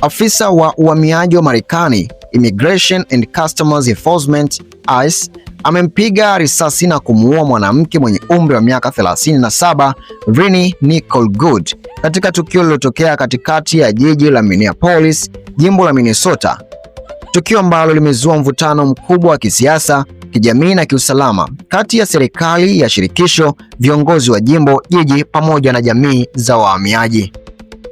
Afisa wa uhamiaji wa Marekani, Immigration and Customs Enforcement ICE, amempiga risasi na kumuua mwanamke mwenye umri wa miaka 37, Rini Nicole Goode, katika tukio lililotokea katikati ya jiji la Minneapolis, jimbo la Minnesota. Tukio ambalo limezua mvutano mkubwa wa kisiasa, kijamii na kiusalama kati ya serikali ya shirikisho, viongozi wa jimbo, jiji pamoja na jamii za wahamiaji.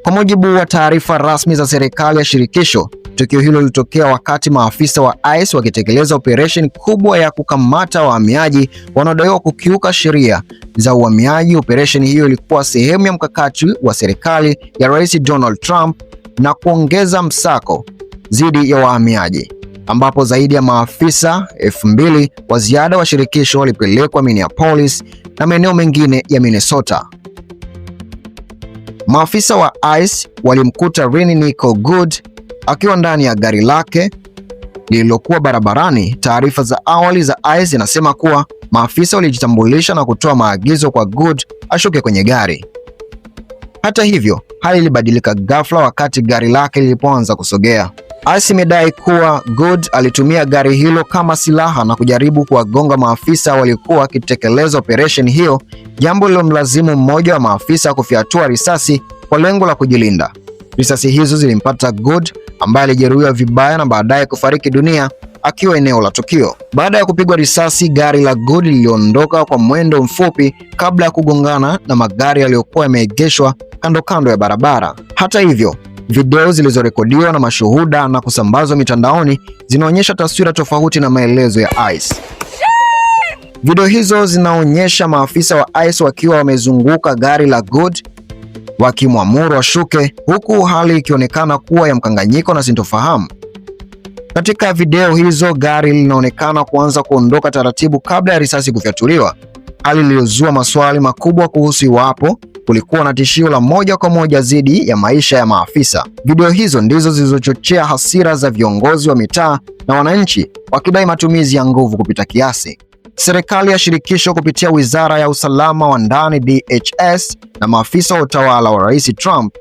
Kwa mujibu wa taarifa rasmi za serikali ya shirikisho, tukio hilo lilitokea wakati maafisa wa ICE wakitekeleza operation kubwa ya kukamata wahamiaji wanaodaiwa kukiuka sheria za uhamiaji. Operation hiyo ilikuwa sehemu ya mkakati wa serikali ya Rais Donald Trump na kuongeza msako dhidi ya wahamiaji, ambapo zaidi ya maafisa 2,000 wa ziada wa shirikisho walipelekwa Minneapolis na maeneo mengine ya Minnesota. Maafisa wa ICE walimkuta Rini Nicole Goode akiwa ndani ya gari lake lililokuwa barabarani. Taarifa za awali za ICE zinasema kuwa maafisa walijitambulisha na kutoa maagizo kwa Goode ashuke kwenye gari. Hata hivyo, hali ilibadilika ghafla wakati gari lake lilipoanza kusogea. ICE imedai kuwa Goode alitumia gari hilo kama silaha na kujaribu kuwagonga maafisa waliokuwa wakitekeleza operation hiyo, jambo lililomlazimu mmoja wa maafisa kufyatua risasi kwa lengo la kujilinda. Risasi hizo zilimpata Goode ambaye alijeruhiwa vibaya na baadaye kufariki dunia akiwa eneo la tukio. Baada ya kupigwa risasi, gari la Goode liliondoka kwa mwendo mfupi kabla ya kugongana na magari yaliyokuwa yameegeshwa kando ya barabara. Hata hivyo, video zilizorekodiwa na mashuhuda na kusambazwa mitandaoni zinaonyesha taswira tofauti na maelezo ya ICE. Video hizo zinaonyesha maafisa wa ICE wakiwa wamezunguka gari la Goode wakimwamuru ashuke, huku hali ikionekana kuwa ya mkanganyiko na sintofahamu. Katika video hizo, gari linaonekana kuanza kuondoka taratibu kabla ya risasi kufyatuliwa, hali iliyozua maswali makubwa kuhusu iwapo kulikuwa na tishio la moja kwa moja dhidi ya maisha ya maafisa. Video hizo ndizo zilizochochea hasira za viongozi wa mitaa na wananchi wakidai matumizi ya nguvu kupita kiasi. Serikali ya shirikisho kupitia Wizara ya Usalama wa Ndani DHS na maafisa wa utawala wa Rais Trump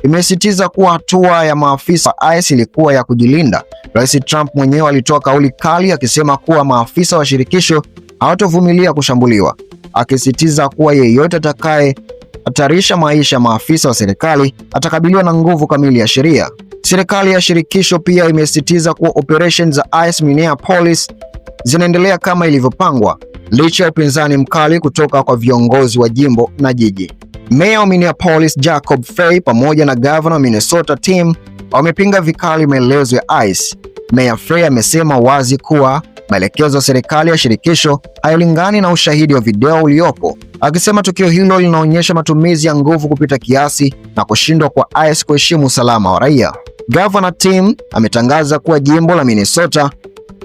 imesisitiza kuwa hatua ya maafisa wa ICE ilikuwa ya kujilinda. Rais Trump mwenyewe alitoa kauli kali akisema kuwa maafisa wa shirikisho hawatovumilia kushambuliwa, akisisitiza kuwa yeyote atakaye hatarisha maisha ya maafisa wa serikali atakabiliwa na nguvu kamili ya sheria. Serikali ya shirikisho pia imesisitiza kuwa operation za ICE Minneapolis zinaendelea kama ilivyopangwa licha ya upinzani mkali kutoka kwa viongozi wa jimbo na jiji. Meya wa Minneapolis Jacob Frey pamoja na gavana wa Minnesota Tim wamepinga vikali maelezo ya ICE. Meya Frey amesema wazi kuwa maelekezo ya serikali ya shirikisho hayalingani na ushahidi wa video uliopo, akisema tukio hilo linaonyesha matumizi ya nguvu kupita kiasi na kushindwa kwa ICE kuheshimu usalama wa raia. Gavana Tim ametangaza kuwa jimbo la Minnesota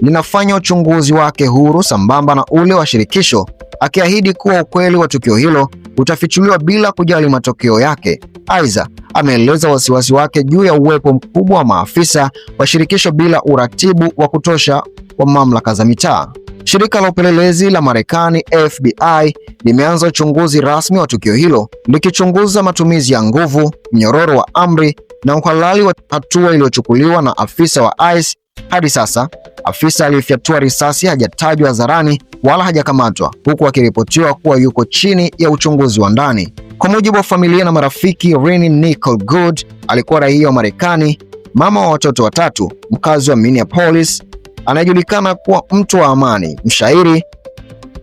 linafanya uchunguzi wake huru sambamba na ule wa shirikisho, akiahidi kuwa ukweli wa tukio hilo utafichuliwa bila kujali matokeo yake. Aidha, ameeleza wasiwasi wake juu ya uwepo mkubwa wa maafisa wa shirikisho bila uratibu wa kutosha wa mamlaka za mitaa. Shirika la upelelezi la Marekani FBI limeanza uchunguzi rasmi wa tukio hilo, likichunguza matumizi ya nguvu, mnyororo wa amri na uhalali wa hatua iliyochukuliwa na afisa wa ICE. Hadi sasa, afisa aliyefyatua risasi hajatajwa hadharani wala hajakamatwa, huku akiripotiwa kuwa yuko chini ya uchunguzi wa ndani. Kwa mujibu wa familia na marafiki, Rini Nicole Goode alikuwa raia wa Marekani, mama wa watoto watatu, mkazi wa Minneapolis, anayejulikana kuwa mtu wa amani, mshairi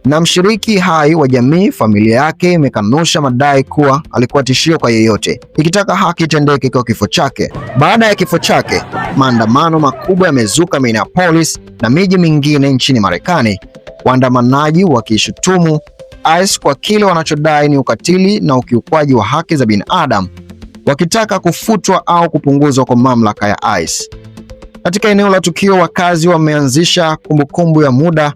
na mshiriki hai wa jamii. Familia yake imekanusha madai kuwa alikuwa tishio kwa yeyote, ikitaka haki itendeke kwa kifo chake. Baada ya kifo chake, maandamano makubwa yamezuka Minneapolis na miji mingine nchini Marekani, waandamanaji wakishutumu ICE kwa kile wanachodai ni ukatili na ukiukwaji wa haki za binadamu, wakitaka kufutwa au kupunguzwa kwa mamlaka ya ICE. Katika eneo la tukio, wakazi wameanzisha kumbukumbu ya muda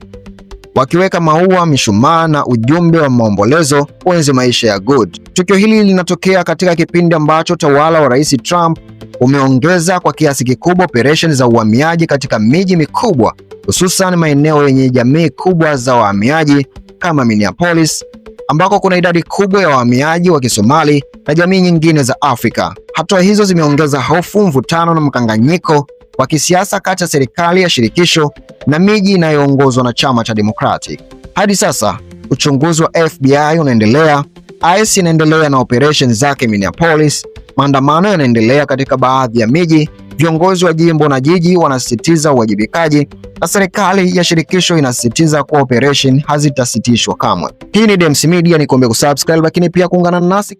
wakiweka maua, mishumaa na ujumbe wa maombolezo kuenzi maisha ya Goode. Tukio hili linatokea katika kipindi ambacho utawala wa Rais Trump umeongeza kwa kiasi kikubwa operesheni za uhamiaji katika miji mikubwa, hususan maeneo yenye jamii kubwa za wahamiaji kama Minneapolis, ambako kuna idadi kubwa ya wahamiaji wa Kisomali na jamii nyingine za Afrika. Hatua hizo zimeongeza hofu, mvutano na mkanganyiko wa kisiasa kati ya serikali ya shirikisho na miji inayoongozwa na chama cha Democratic. Hadi sasa, uchunguzi wa FBI unaendelea, ICE inaendelea na operation zake Minneapolis, maandamano yanaendelea katika baadhi ya miji, viongozi wa jimbo na jiji wanasisitiza uwajibikaji, na serikali ya shirikisho inasisitiza kuwa operation hazitasitishwa kamwe. Hii ni Dems Media, ni kuombe kusubscribe lakini pia kuungana nasi